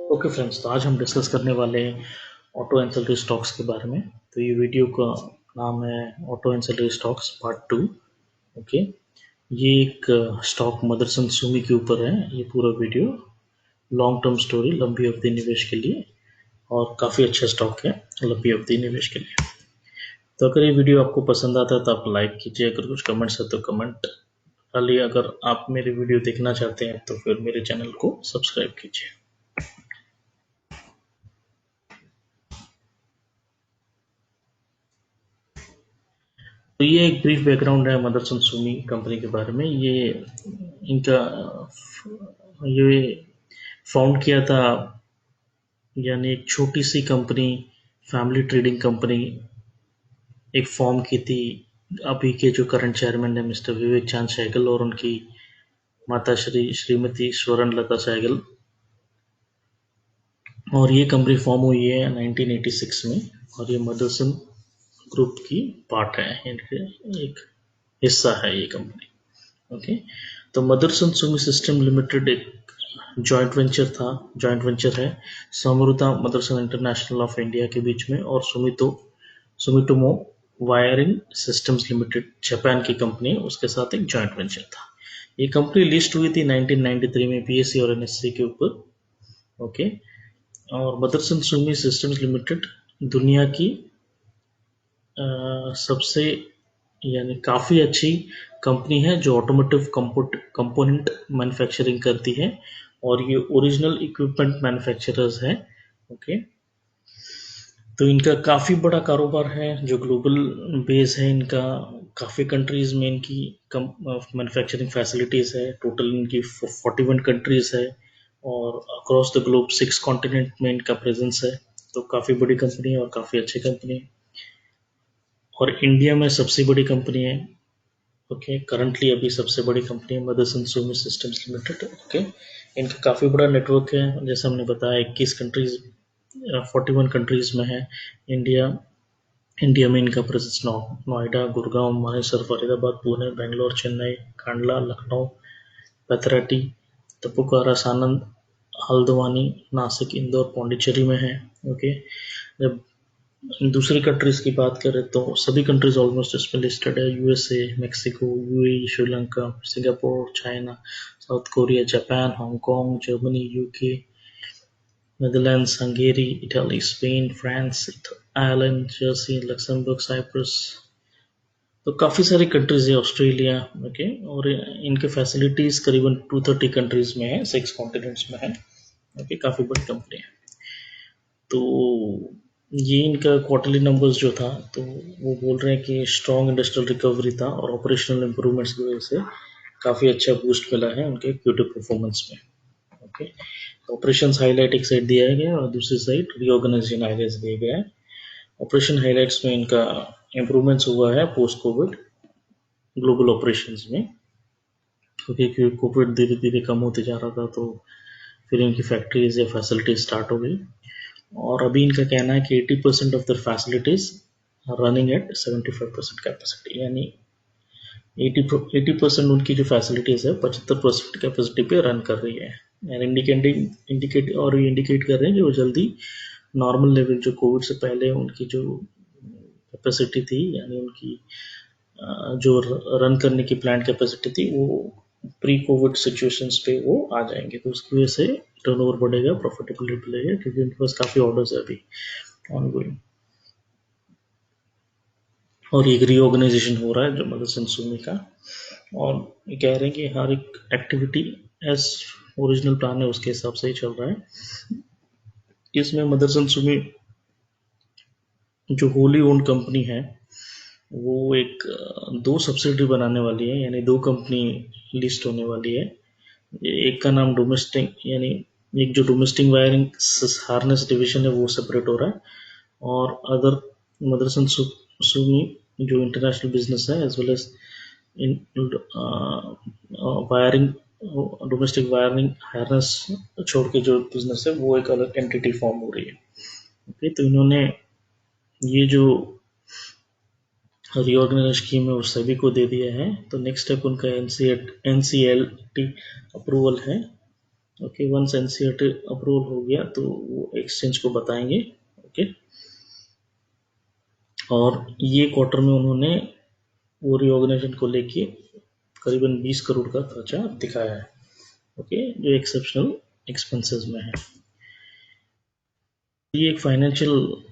Okay friends, तो आज हम डिस्कस करने वाले हैं ऑटो एंसिलरी स्टॉक्स के बारे में। तो ये वीडियो का नाम है auto ancillary stocks part 2। Okay, ये एक स्टॉक मदरसन सुमी के ऊपर है। ये पूरा वीडियो लॉन्ग टर्म स्टोरी, लंबी अवधि निवेश के लिए, और काफ़ी अच्छा स्टॉक है लंबी अवधि निवेश के लिए। तो अगर ये वीडियो आपको पसंद आता है तो आप लाइक कीजिए, अगर कुछ कमेंट्स है तो कमेंट डालिए, अगर आप मेरी वीडियो देखना चाहते हैं तो फिर मेरे चैनल को सब्सक्राइब कीजिए। तो ये एक ब्रीफ बैकग्राउंड है मदरसन सुमी कंपनी के बारे में। ये इनका ये फाउंड किया था, यानी एक छोटी सी कंपनी, फैमिली ट्रेडिंग कंपनी एक फॉर्म की थी। अभी के जो करंट चेयरमैन है मिस्टर विवेक चांद सहगल और उनकी माता श्रीमती स्वर्ण लता सहगल, और ये कंपनी फॉर्म हुई है 1986 में, और ये मदरसन ग्रुप की पार्ट है, इनके एक हिस्सा है ये कंपनी। ओके, तो मदरसन सुमी सिस्टम लिमिटेड एक जॉइंट वेंचर है समरुता मदरसन इंटरनेशनल ऑफ इंडिया के बीच में, और Sumitomo wiring systems limited Japan की कंपनी, उसके साथ एक जॉइंट वेंचर था। ये कंपनी लिस्ट हुई थी 1993 में पीएससी और एनएससी के ऊपर। ओके, और मदरसन सुमी सिस्टम्स लिमिटेड दुनिया की सबसे यानी काफ़ी अच्छी कंपनी है जो ऑटोमोटिव कंपोनेंट मैन्युफैक्चरिंग करती है, और ये ओरिजिनल इक्विपमेंट मैन्युफैक्चरर्स है। ओके, तो इनका काफ़ी बड़ा कारोबार है जो ग्लोबल बेस है इनका। काफ़ी कंट्रीज़ में इनकी मैन्युफैक्चरिंग फैसिलिटीज़ है। टोटल इनकी 41 कंट्रीज़ है, और अक्रॉस द ग्लोब 6 कॉन्टिनेंट में इनका प्रेजेंस है। तो काफ़ी बड़ी कंपनी है और काफ़ी अच्छी कंपनी है, और इंडिया में सबसे बड़ी कंपनी है। ओके, करंटली अभी सबसे बड़ी कंपनी है Motherson Sumi Systems Limited. Okay, इनका काफ़ी बड़ा नेटवर्क है, जैसे हमने बताया 21 कंट्रीज 41 कंट्रीज में है। इंडिया इंडिया में इनका प्रेजेंस नोएडा, गुड़गांव, मानेसर, फरीदाबाद, पुणे, बेंगलोर, चेन्नई, कांडला, लखनऊ, पैथराटी, तपुकारा, सानंद, हल्द्वानी, नासिक, इंदौर, पौंडीचेरी में है। ओके, जब दूसरी कंट्रीज की बात करें तो सभी कंट्रीज ऑलमोस्ट इसमें लिस्टेड है। USA, Mexico, UAE, Sri Lanka, Singapore, China, South Korea, Japan, Hong Kong, Germany, UK, Netherlands, Hungary, Italy, Spain, France, Ireland, Jersey, Luxembourg, Cyprus. तो काफ़ी सारी कंट्रीज है, ऑस्ट्रेलिया। ओके, और इनके फैसिलिटीज़ करीबन 230 कंट्रीज में है, 6 कॉन्टिनेंट्स में है। ओके, काफ़ी बड़ी कंपनी है। तो ये इनका क्वार्टरली नंबर्स जो था, तो वो बोल रहे हैं कि स्ट्रॉन्ग इंडस्ट्रियल रिकवरी था और ऑपरेशनल इंप्रूवमेंट्स की वजह से काफ़ी अच्छा बूस्ट मिला है उनके क्यूटी परफॉर्मेंस में। ओके, ऑपरेशंस हाईलाइट एक साइड दिया गया है और दूसरी साइड रीऑर्गेनाइजेशन हाईलाइट्स दिए गए हैं। ऑपरेशन हाईलाइट्स में इनका इम्प्रूवमेंट्स हुआ है पोस्ट कोविड ग्लोबल ऑपरेशंस में, क्योंकि कोविड धीरे धीरे कम होते जा रहा था, तो फिर इनकी फैक्ट्रीज या फैसिलिटीज स्टार्ट हो गई, और अभी इनका कहना है कि 80% of the facilities running at 75% capacity, यानी 80% उनकी जो फैसिलिटीज है 75% कैपेसिटी पे रन कर रही है। एंड इंडिकेट कर रहे हैं कि वो जल्दी नॉर्मल लेवल जो कोविड से पहले उनकी जो कैपेसिटी थी, यानी उनकी जो रन करने की प्लांट कैपेसिटी थी, वो प्री कोविड सिचुएशंस पे वो आ जाएंगे। तो उसकी वजह से टर्नओवर बढ़ेगा, प्रॉफिटेबिलिटी बढ़ेगा, क्योंकि उनके पास काफ़ी ऑर्डर्स है अभी ऑनगोइंग, और एक रीऑर्गेनाइजेशन हो रहा है जो मदरसन सुमी का, और ये कह रहे हैं कि हर एक एक्टिविटी एज ओरिजिनल प्लान है उसके हिसाब से ही चल रहा है। इसमें मदरसन सुमी जो होली ओन्ड कंपनी है, वो एक 2 सब्सिडरी बनाने वाली है, यानी 2 कंपनी लिस्ट होने वाली है। एक का नाम डोमेस्टिक, यानी एक जो डोमेस्टिक वायरिंग हार्नेस डिवीजन है वो सेपरेट हो रहा है, और अदर मदरसन सुमी जो इंटरनेशनल बिजनेस है as well as in wiring, domestic wiring harness छोड़ के जो बिजनेस है वो एक अलग एंटिटी फॉर्म हो रही है। ओके, तो इन्होंने ये जो रीऑर्गेनाइज स्कीम है वो सभी को दे दिया है। तो नेक्स्ट स्टेप उनका एनसीएलटी अप्रूवल है, ओके, वंस एनसीईआरटी अप्रूवल हो गया तो वो एक्सचेंज को बताएंगे। ओके, और ये क्वार्टर में उन्होंने वो रिऑर्गेनाइजेशन को लेके करीबन 20 करोड़ का खर्चा दिखाया है। ओके, जो एक्सेप्शनल एक्सपेंसेस में है। ये एक फाइनेंशियल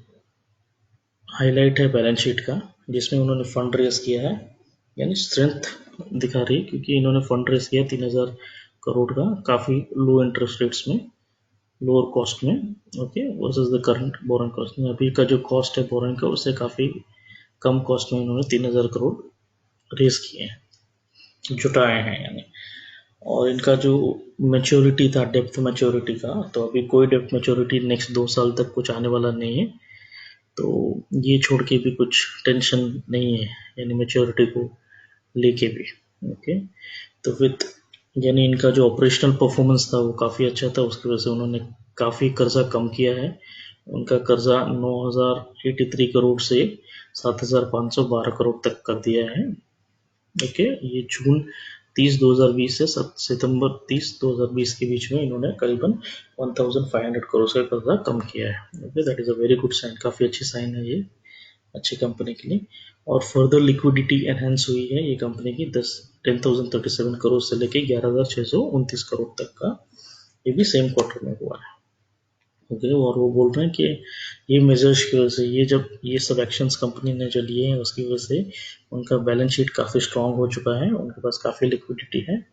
हाईलाइट है बैलेंस शीट का, जिसमें उन्होंने फंड रेज किया है, यानी स्ट्रेंथ दिखा रही है, क्योंकि इन्होंने फंड रेज किया 3000 करोड़ का, काफ़ी लो इंटरेस्ट रेट्स में, लोअर कॉस्ट में। Okay, versus the current borrowing cost में, अभी का जो कॉस्ट है बोरिंग का उससे काफ़ी कम कॉस्ट में इन्होंने 3000 करोड़ रेज किए हैं, जुटाए हैं यानी। और इनका जो मेच्योरिटी था, डेप्थ मेच्योरिटी का, तो अभी कोई डेप्थ मेच्योरिटी नेक्स्ट 2 साल तक कुछ आने वाला नहीं है, तो ये छोड़ के भी कुछ टेंशन नहीं है, यानी मेच्योरिटी को लेके भी। ओके, तो विथ, यानी इनका जो ऑपरेशनल परफॉर्मेंस था वो काफ़ी अच्छा था, उसकी वजह से उन्होंने काफ़ी कर्जा कम किया है। उनका कर्जा 9083 करोड़ से 7512 करोड़ तक कर दिया है। ओके, ये जून 30 2020 से सितंबर 30 2020 के बीच में इन्होंने करीबन 1500 करोड़ का कर्जा कम किया है। Okay, that is a very good sign, काफ़ी अच्छी साइन है ये अच्छी कंपनी के लिए। और फर्दर लिक्विडिटी एनहेंस हुई है ये कंपनी की 10,037 करोड़ से लेके 11,629 करोड़ तक का, ये भी सेम क्वार्टर में हुआ है। ओके, और वो बोल रहे हैं कि ये मेजर्स की वजह से, ये जब ये सब एक्शंस कंपनी ने जो लिए हैं उसकी वजह से उनका बैलेंस शीट काफ़ी स्ट्रांग हो चुका है, उनके पास काफ़ी लिक्विडिटी है,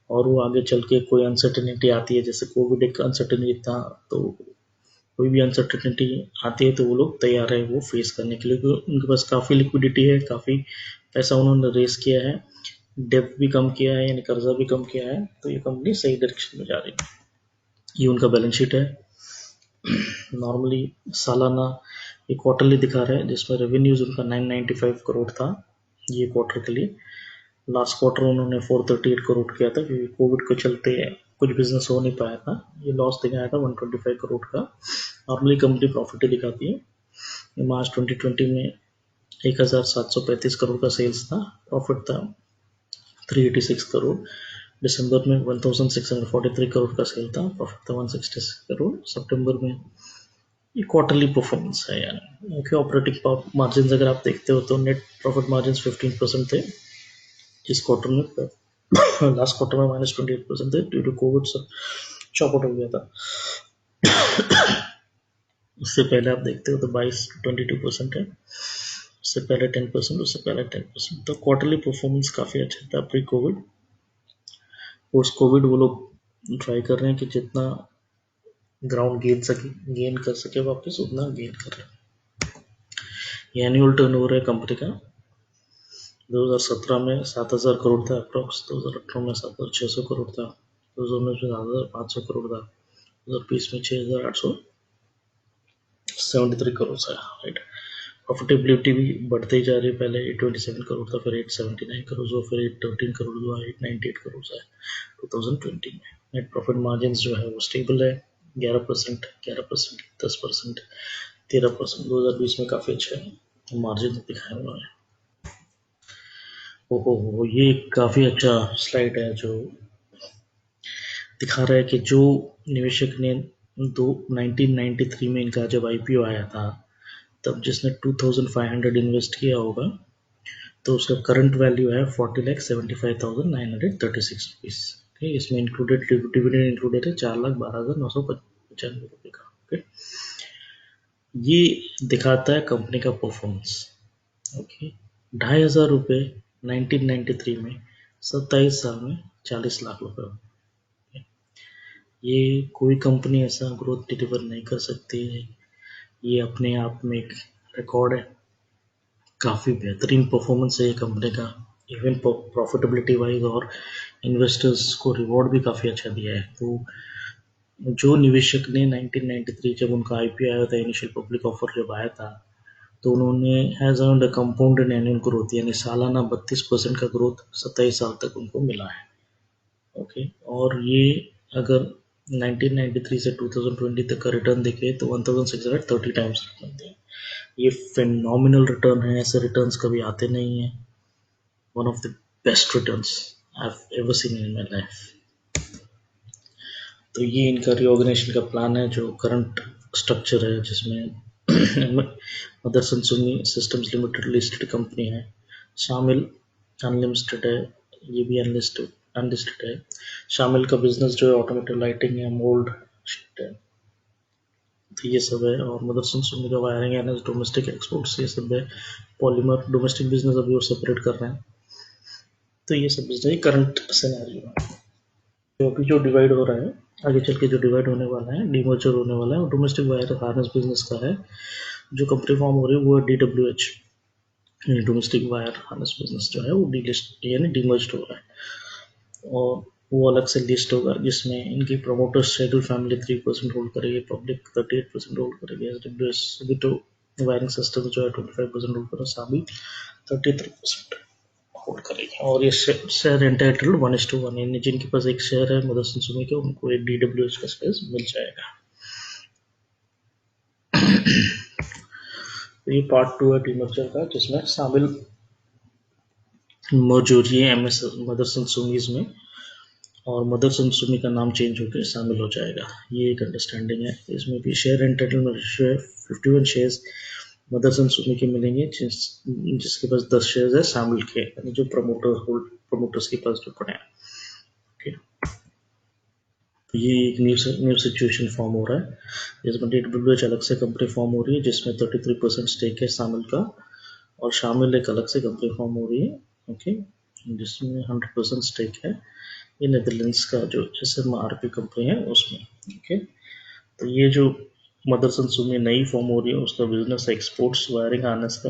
और वो आगे चल के कोई अनसर्टेनिटी आती है, जैसे कोविड एक अनसर्टेनिटी था, तो कोई भी अनसर्टेनिटी आती है तो वो लोग तैयार है वो फेस करने के लिए, क्योंकि उनके पास काफ़ी लिक्विडिटी है, काफ़ी पैसा उन्होंने रेस किया है, डेब्ट भी कम किया है, यानी कर्जा भी कम किया है, तो ये कंपनी सही डायरेक्शन में जा रही है। ये उनका बैलेंस शीट है। नॉर्मली सालाना, ये क्वार्टरली दिखा रहे हैं, जिसमें रेवेन्यूज उनका 995 करोड़ था ये क्वार्टर के लिए। लास्ट क्वार्टर उन्होंने 438 करोड़ किया था, क्योंकि कोविड के चलते कुछ बिजनेस हो नहीं पाया था, ये लॉस दिखाया था 125 करोड़ का। नॉर्मली कंपनी प्रॉफिट ही दिखाती है। मार्च 2020 में 1735 करोड़ का सेल्स था, प्रॉफिट था 386 करोड़। दिसंबर में 1643 करोड़ का सेल था, प्रॉफिट था 166 करोड़। सितंबर में, ये क्वार्टरली परफॉर्मेंस है यानी। ओके, ऑपरेटिंग मार्जिन अगर आप देखते हो तो नेट प्रॉफिट मार्जिन 15% थे इस क्वार्टर में, लास्ट क्वार्टर में -28% थे, ड्यू टू कोविड सब चौपट हो गया था। उससे पहले आप देखते हो तो 22% है, उससे पहले 10%, उससे पहले 10%, तो क्वार्टरली परफॉर्मेंस काफ़ी अच्छा था प्री कोविड। पोस्ट कोविड वो लोग ट्राई कर रहे हैं कि जितना ग्राउंड गेन कर सके वापस, उतना गेन कर रहे हैं। ये एनुअल टर्नओवर है कंपनी का, 2017 में 7,000 करोड़ था अप्रॉक्स, 2018 में 7,600 करोड़ था, 2019 में 7,500 करोड़ था, 2020 में 6,873 करोड़ था, राइट। प्रॉफिटेबिलिटी भी बढ़ते ही जा रही है, पहले 827 करोड़ था, फिर 879 करोड़ हुआ, फिर 813 करोड़ हुआ, 898 करोड़ है 2020 में। नेट प्रॉफिट मार्जिन जो है वो स्टेबल है, 11%, 11%, 10%, 13%, 2020 में काफ़ी अच्छा मार्जिन दिखाया उन्होंने। ओहो, ये काफ़ी अच्छा स्लाइड है, जो दिखा रहा है कि जो निवेशक ने 1993 में इनका जब आईपीओ आया था, तब जिसने 2500 इन्वेस्ट किया होगा, तो उसका करंट वैल्यू है 40,75,936 रुपीज़। ठीक, इसमें इंक्लूडेड डिविडेंड इंक्लूडेड है 4,12,995 रुपये का। ओके, ये दिखाता है कंपनी का परफॉर्मेंस। ओके, 2,500 रुपये 1993 में 27 साल में 40 लाख रुपए। ये कोई कंपनी ऐसा ग्रोथ डिलीवर नहीं कर सकती है, ये अपने आप में एक रिकॉर्ड है। काफ़ी बेहतरीन परफॉर्मेंस है ये कंपनी का, इवन प्रॉफिटेबिलिटी वाइज, और इन्वेस्टर्स को रिवॉर्ड भी काफ़ी अच्छा दिया है। तो जो निवेशक ने 1993 जब उनका आईपीओ आया था, इनिशियल पब्लिक ऑफर जब आया था, तो उन्होंने has earned a compounded annual growth, यानी सालाना 32% का ग्रोथ 27 साल तक उनको मिला है। ओके, और ये अगर 1993 से 2020 तक का रिटर्न देखे तो 1630 टाइम्स रिटर्न दिया। ये फिनोमिनल रिटर्न है, ऐसे रिटर्न्स कभी आते नहीं हैं। One of the best returns I have ever seen in my life. तो ये इनका रिऑर्गेनाइजेशन का प्लान है, जो करंट स्ट्रक्चर है जिसमें Motherson Sumi Systems Limited listed company है, शामिल अनलिमिटेड है, ये भी अनलिस्टेड अनलिस्टेड है। शामिल का बिजनेस जो है ऑटोमेटिव लाइटिंग है, मोल्ड है, तो ये सब है। और मदरसन सुमी का वायरिंग एंड डोमेस्टिक एक्सपोर्ट्स ये सब है। पॉलीमर डोमेस्टिक बिजनेस अभी वो सेपरेट कर रहे हैं। तो ये सब बिजनेस करंट सिनेरियो है। तो अभी जो डिवाइड हो रहा है, आगे चल के जो डिवाइड होने वाला है, डीमर्जर होने वाला है, और डोमेस्टिक वायर हार्नेस बिजनेस का है। जो कंपनी फॉर्म हो रही है वो है DWH, domestic wire harness business जो है वो डीलिस्ट यानी डीमर्ज हो रहा है, और वो अलग से लिस्ट होगा, जिसमें इनकी प्रमोटर्स शेड्यूल फैमिली 3% होल्ड करेगी, पब्लिक 38% होल्ड करेगी, SWS सुबिटो वायरिंग सिस्टम जो है 25% होल्ड करेगा, साबी 33% होल्ड करेगी। और ये शेयर एंटाइटल्ड 1:1, यानी जिनके पास एक शेयर है मदरसन सुमी के, उनको एक DWH का स्पेस मिल जाएगा। तो ये पार्ट 2 है डीमर्जर का, जिसमें शामिल मर्ज हो रही है MS मदरसन सुमीज में, और मदरसन सुमी का नाम चेंज होकर शामिल हो जाएगा। ये एक अंडरस्टैंडिंग है। इसमें भी शेयर एंटाइटलमेंट रेशियो है 51 शेयर्स मदरसन सुमी के मिलेंगे, जिसके पास 10 शेयर्स है शामिल के, यानी जो प्रमोटर्स के पास जो पड़े हैं। ओके, तो ये एक न्यू सिचुएशन फॉर्म हो रहा है, जिसमें DWH अलग से कंपनी फॉर्म हो रही है, जिसमें 33% स्टेक है शामिल का, और शामिल एक अलग से कंपनी फॉर्म हो रही है, ओके, जिसमें 100% स्टेक है ये नेदरलैंड्स का जो SMRP कंपनी है उसमें। ओके, तो ये जो मदरसन सुमी नई फॉर्म हो रही है, उसका बिजनेस एक्सपोर्ट्स वायरिंग हार्नेस का,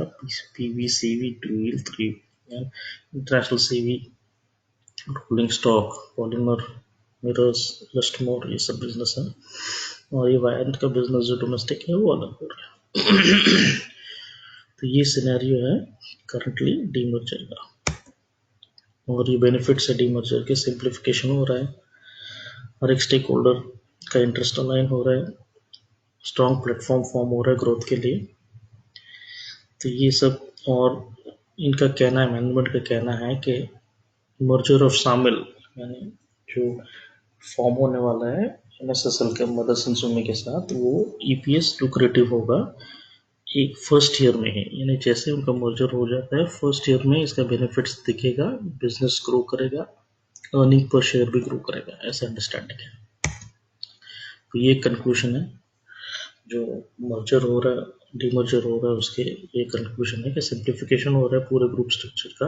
PV, CV, two wheel, 3 international CV, rolling stock, polymer, mirrors, elastomer, ये सब बिजनेस है। और ये वायर का बिजनेस जो डोमेस्टिक है वो अलग हो रहा है। तो ये सिनेरियो है करंटली डीमर्जर का, और ये बेनिफिट्स है डीमर्जर के, सिंप्लीफिकेशन हो रहा है, हर एक स्टेक होल्डर का इंटरेस्ट अलाइन हो रहा है, स्ट्रॉन्ग प्लेटफॉर्म फॉर्म हो रहा है ग्रोथ के लिए। तो ये सब, और इनका कहना है, मैनेजमेंट का कहना है कि मर्जर ऑफ शामिल, यानी जो फॉर्म होने वाला है MSSL के मदरसन सुमी के साथ, वो EPS लुक्रेटिव होगा एक फर्स्ट ईयर में है, यानी जैसे उनका मर्जर हो जाता है फर्स्ट ईयर में इसका बेनिफिट्स दिखेगा, बिजनेस ग्रो करेगा, अर्निंग पर शेयर भी ग्रो करेगा, ऐसा अंडरस्टैंडिंग है। तो ये कंक्लूजन है, जो मर्जर हो रहा है, डीमर्जर हो रहा है, उसके ये कंक्लूजन है कि सिंप्लीफिकेशन हो रहा है पूरे ग्रुप स्ट्रक्चर का।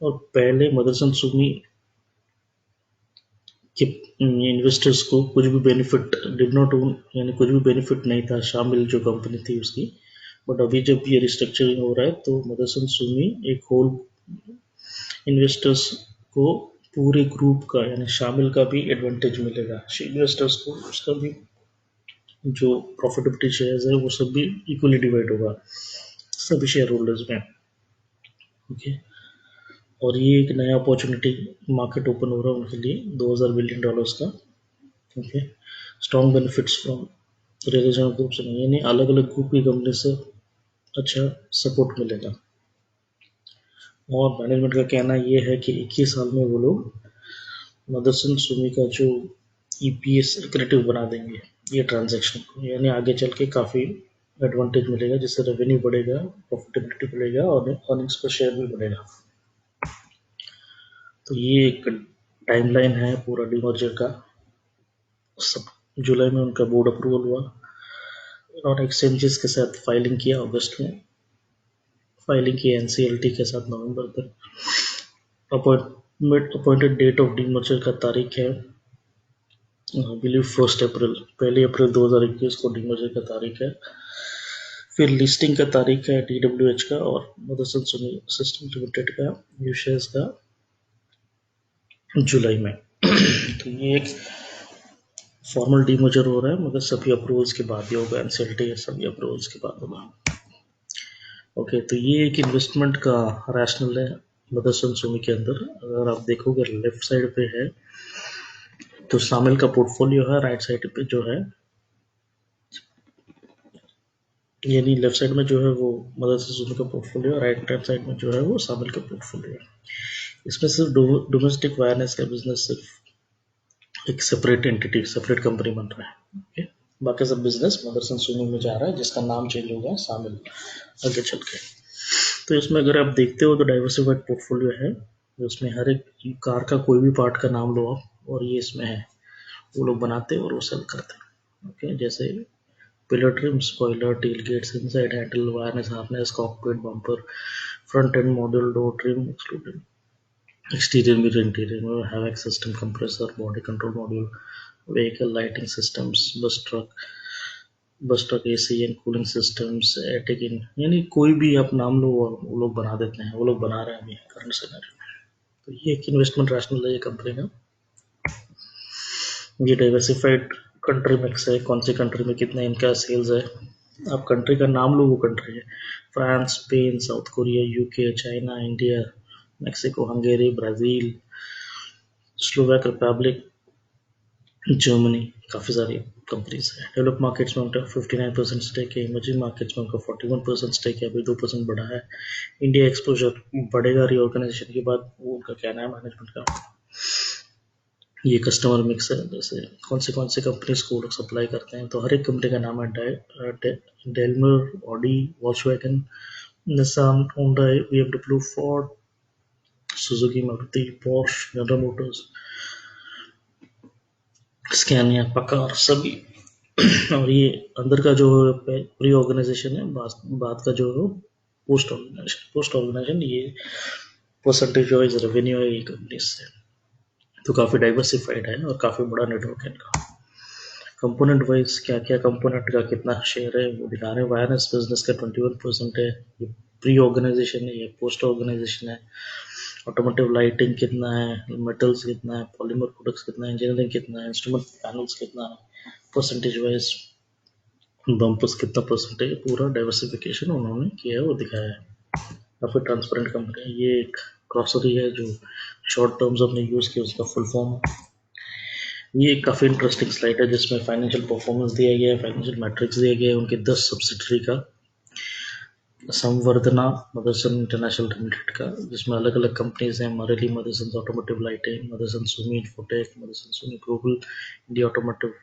और पहले मदरसन सुमी कि इन्वेस्टर्स को कुछ भी बेनिफिट डिड नॉट ओन, यानी कुछ भी बेनिफिट नहीं था शामिल जो कंपनी थी उसकी, बट अभी जब ये रिस्ट्रक्चरिंग हो रहा है तो मदरसन सुमी एक होल इन्वेस्टर्स को पूरे ग्रुप का, यानी शामिल का भी एडवांटेज मिलेगा, इन्वेस्टर्स को उसका भी जो प्रॉफिटेबिलिटी शेयर्स है वो सब भी इक्वली डिवाइड होगा सभी शेयर होल्डर्स में। ओके, और ये एक नया अपॉर्चुनिटी मार्केट ओपन हो रहा है उनके लिए $2000 बिलियन का। Okay, strong benefits from religion group से, यानी अलग अलग ग्रुप की कंपनी से अच्छा सपोर्ट मिलेगा। और मैनेजमेंट का कहना ये है कि 21 साल में वो लोग मदरसन सुमी का जो EPS एक्रेटिव बना देंगे ये ट्रांजैक्शन को, यानी आगे चल के काफ़ी एडवांटेज मिलेगा, जिससे रेवेन्यू बढ़ेगा, प्रॉफिटेबिलिटी बढ़ेगा, और अर्निंग्स पर शेयर भी बढ़ेगा। तो ये एक टाइमलाइन है पूरा डीमर्जर का। सब जुलाई में उनका बोर्ड अप्रूवल हुआ, और एक्सचेंजेस के साथ फाइलिंग किया, अगस्त में फाइलिंग की NCLT के साथ नवंबर तक। अपॉइंटेड डेट ऑफ डीमर्जर का तारीख है बिलीव 1 अप्रैल, 1 अप्रैल 2021 को डीमर्जर का तारीख है। फिर लिस्टिंग का तारीख है DWH का और मदरसन सुमी सिस्टम लिमिटेड का न्यू शेयर्स का जुलाई में। तो ये एक फॉर्मल डीमर्जर हो रहा है, मगर सभी अप्रूवल्स के बाद ही होगा, NCLT सभी अप्रूवल्स के बाद होगा। ओके, तो ये एक इन्वेस्टमेंट का रैशनल है मदरसन सुमी के अंदर। अगर आप देखोगे लेफ्ट साइड पे है तो शामिल का पोर्टफोलियो है, राइट साइड पे जो है, यानी लेफ्ट साइड में जो है वो मदरसन सुमी का पोर्टफोलियो, राइट हैंड साइड में जो है वो शामिल का पोर्टफोलियो है। इसमें सिर्फ डोमेस्टिक वायरनेस का बिजनेस सिर्फ एक सेपरेट एंटिटी, सेपरेट कंपनी बन रहा है। ओके, बाकी सब बिजनेस मदरसन सुमी में जा रहा है, जिसका नाम चेंज होगा शामिल आगे चल के। तो इसमें अगर आप देखते हो तो डाइवर्सिफाइड पोर्टफोलियो है, उसमें हर एक कार का कोई भी पार्ट का नाम लो आप, और ये इसमें है, वो लोग बनाते हैं और वो सेल करते हैं। ओके, जैसे pillar trim, spoiler, tail gates, inside handle, wire harness, harness, cockpit, bumper, front end module, door trim, excluded, exterior mirror, interior mirror, havoc system, compressor, body control module, vehicle lighting systems, bus truck AC and cooling systems, एटिक इन, यानी कोई भी आप नाम लो वो लोग बना देते हैं, वो लोग बना रहे हैं अभी करंट सिनेरियो में। तो ये एक इन्वेस्टमेंट रैशनल है ये कंपनी का। ये डाइवर्सिफाइड कंट्री मिक्स है, कौन सी कंट्री में कितना इनका सेल्स है, आप कंट्री का नाम लो वो कंट्री है, France, Spain, south Korea, UK, China, India, Mexico, Hungary, Brazil, Slovak Republic, Germany, काफ़ी सारी कंपनीज है। डेवलप मार्केट्स में उनका 59% स्टेक है, इमर्जिंग मार्केट्स में उनका 41% स्टेक है, अभी 2% बढ़ा है। इंडिया एक्सपोजर बढ़ेगा रीऑर्गेनाइजेशन के बाद, वो उनका कहना है मैनेजमेंट का। ये कस्टमर मिक्स है, जैसे कौन सी कंपनीज को वो लोग सप्लाई करते हैं, तो हर एक कंपनी का नाम है, Daimler, Audi, Volkswagen, Nissan, Honda, BMW, Ford, Suzuki, Maruti, Porsche, General Motors, Scania, Paccar, सभी। और ये अंदर का जो प्री ऑर्गेनाइजेशन है, बाद का जो है पोस्ट ऑर्गेनाइजेशन, ये परसेंटेज वाइज रेवेन्यू है ये कंपनी से। तो काफ़ी डाइवर्सिफाइड है और काफ़ी बड़ा नेटवर्क है इनका। कंपोनेंट वाइज क्या क्या कंपोनेंट का कितना शेयर है वो दिखा रहे हैं। वायरलेस बिजनेस का 21% है, ये प्री ऑर्गेनाइजेशन है, ये पोस्ट ऑर्गेनाइजेशन है। ऑटोमोटिव लाइटिंग कितना है, मेटल्स कितना है, पॉलीमर प्रोडक्ट्स कितना है, इंजीनियरिंग कितना है, इंस्ट्रूमेंट पैनल्स कितना है, परसेंटेज वाइज बम्पर्स कितना परसेंट है, पूरा डाइवर्सिफिकेशन उन्होंने किया है वो दिखाया है। काफ़ी ट्रांसपेरेंट कंपनी है। ये एक ग्रॉसरी है जो शॉर्ट टर्म्स हमने यूज़ किया, उसका फुल फॉर्म है। ये एक काफ़ी इंटरेस्टिंग स्लाइड है जिसमें फाइनेंशियल परफॉर्मेंस दिया गया है, फाइनेंशियल मैट्रिक्स दिया गया है उनके 10 सब्सिडरी का, संवर्धना मदरसन इंटरनेशनल लिमिटेड का, जिसमें अलग अलग कंपनीज हैं, Marelli Motherson automotive lighting, Motherson Sumi infotech, Motherson Sumi global, India automotive,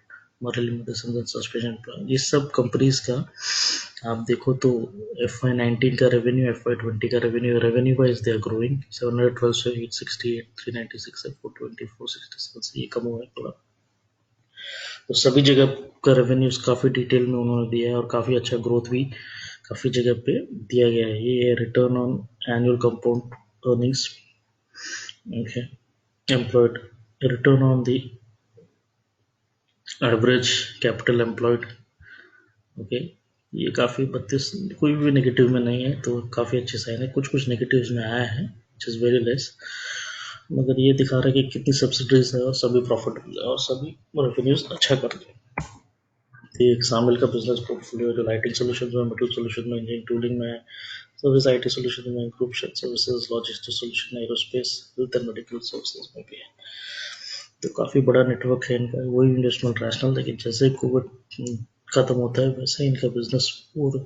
Marelli Motherson suspension, ये सब कंपनीज का आप देखो तो FY19 का रेवेन्यू, FY20 का revenue wise they are growing, 712 से 868, 396 से 420, 467 से ये कम हुआ है थोड़ा। तो सभी जगह का रेवेन्यूज काफ़ी डिटेल में उन्होंने दिया है और काफ़ी अच्छा ग्रोथ भी काफ़ी जगह पे दिया गया है। ये है return on annual compound earnings, okay, employed, return on the average capital employed, okay. ये काफ़ी 32, कोई भी नेगेटिव में नहीं है, तो काफ़ी अच्छे साइन है। कुछ कुछ नेगेटिव्स में आया है विच इज़ वेरी लेस, मगर ये दिखा रहा है कि कितनी सब्सिडीज है और सभी प्रॉफिटेबल है और सभी रेवेन्यूज अच्छा कर रहे हैं। ये एक शामिल का बिजनेस पोर्टफोलियो जो लाइटिंग सोल्यूशन में, मेटल सोल्यूशन में, इंजीनियरिंग टूलिंग में, सर्विस आईटी सोल्यूशन में, group services, logistic solution, aerospace, health and medical services में भी है। तो काफ़ी बड़ा नेटवर्क है इनका, वही इन्वेस्टमेंट रैशनल। लेकिन जैसे कोविड खत्म होता है वैसे इनका बिजनेस और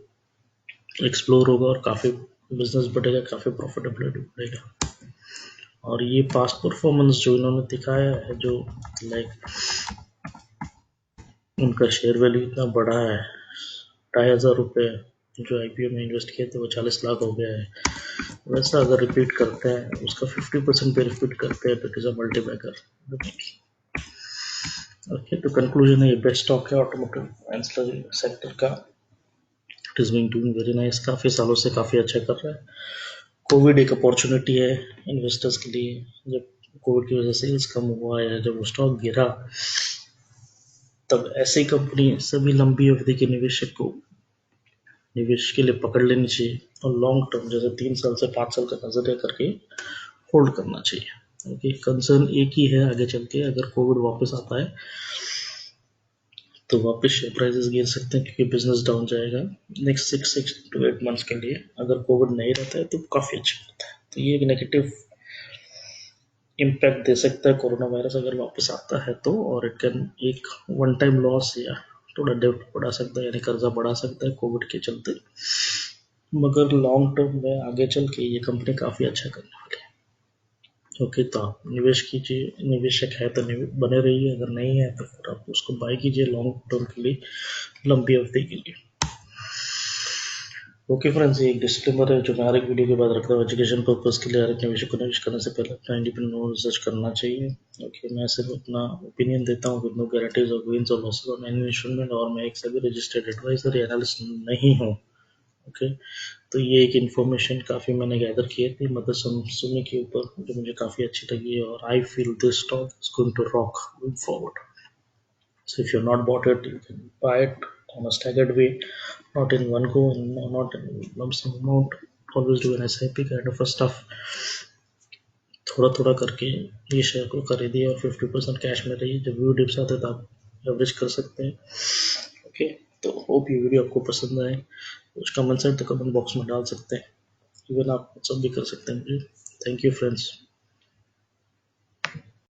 एक्सप्लोर होगा और काफ़ी बिजनेस बढ़ेगा, काफ़ी प्रॉफिटेबिलिटी बढ़ेगा। और ये पास्ट परफॉर्मेंस जो इन्होंने दिखाया है, जो लाइक उनका शेयर वैल्यू इतना बढ़ा है, 2,500 रुपये जो IPO में इन्वेस्ट किए थे वो 40 लाख हो गया है। वैसा अगर रिपीट करते हैं, उसका 50% पे रिपीट करते हैं तो it is a multibagger. Okay, तो कंक्लूजन है ये बेस्ट स्टॉक है ऑटोमोटिव एंसिलरी सेक्टर का। It is being doing very nice, काफ़ी सालों से काफ़ी अच्छा कर रहा है। कोविड एक अपॉर्चुनिटी है इन्वेस्टर्स के लिए, जब कोविड की वजह से सेल्स कम हुआ या जब वो स्टॉक गिरा, तब ऐसी कंपनी सभी लंबी अवधि के निवेशक को निवेश के लिए पकड़ लेनी चाहिए और लॉन्ग टर्म जैसे 3 साल से 5 साल का नजरिया करके होल्ड करना चाहिए। ओके, कंसर्न एक ही है, आगे चल के अगर कोविड वापस आता है तो वापस शेयर प्राइसेस गिर सकते हैं क्योंकि बिजनेस डाउन जाएगा नेक्स्ट 6 to 8 मंथ्स के लिए। अगर कोविड नहीं रहता है तो काफ़ी अच्छा रहता है। तो ये एक नेगेटिव इम्पैक्ट दे सकता है कोरोना वायरस अगर वापस आता है तो, और इट कैन एक वन टाइम लॉस या थोड़ा डेब्ट बढ़ा सकता है, यानी कर्जा बढ़ा सकता है कोविड के चलते। मगर लॉन्ग टर्म में आगे चल के ये कंपनी काफ़ी अच्छा करने वाली है। ओके, तो आप निवेश कीजिए, निवेशक है तो बने रहिए, अगर नहीं है तो फिर आप उसको बाय कीजिए लॉन्ग टर्म के लिए, लंबी अवधि के लिए। ओके फ्रेंड्स, ये एक डिस्क्लेमर है जो मैं हर एक वीडियो के बाद रखता हूँ। एजुकेशन पर्पज के लिए हर एक निवेशक को निवेश करने से पहले अपना इंडिपेंडेंट रिसर्च करना चाहिए। ओके, मैं सिर्फ अपना ओपिनियन देता हूँ विद नो गारंटीज और गेन्स और लॉसेस ऑन एनी इंस्ट्रूमेंट, और मैं एक सभी रजिस्टर्ड एडवाइजर या एनालिस्ट नहीं हूँ। ओके, तो ये एक इन्फॉर्मेशन काफ़ी मैंने गैदर की थी मदर सुमी के ऊपर, जो मुझे काफ़ी अच्छी लगी, और I feel this stock is going to rock going forward. So if you're not bought it, you can buy it on a staggered way, not in one go, and not in lump sum amount. Always do an SIP kind of a stuff. थोड़ा थोड़ा करके ये share को खरीदिए और 50% cash में रहिए। जब व्यू डिप्स आते हैं तो आप एवरेज कर सकते हैं। ओके, तो होप ये वीडियो आपको पसंद आए। कुछ कमेंट्स हैं तो कमेंट बॉक्स में डाल सकते हैं, इवन आप सब भी कर सकते हैं मुझे। Thank you friends.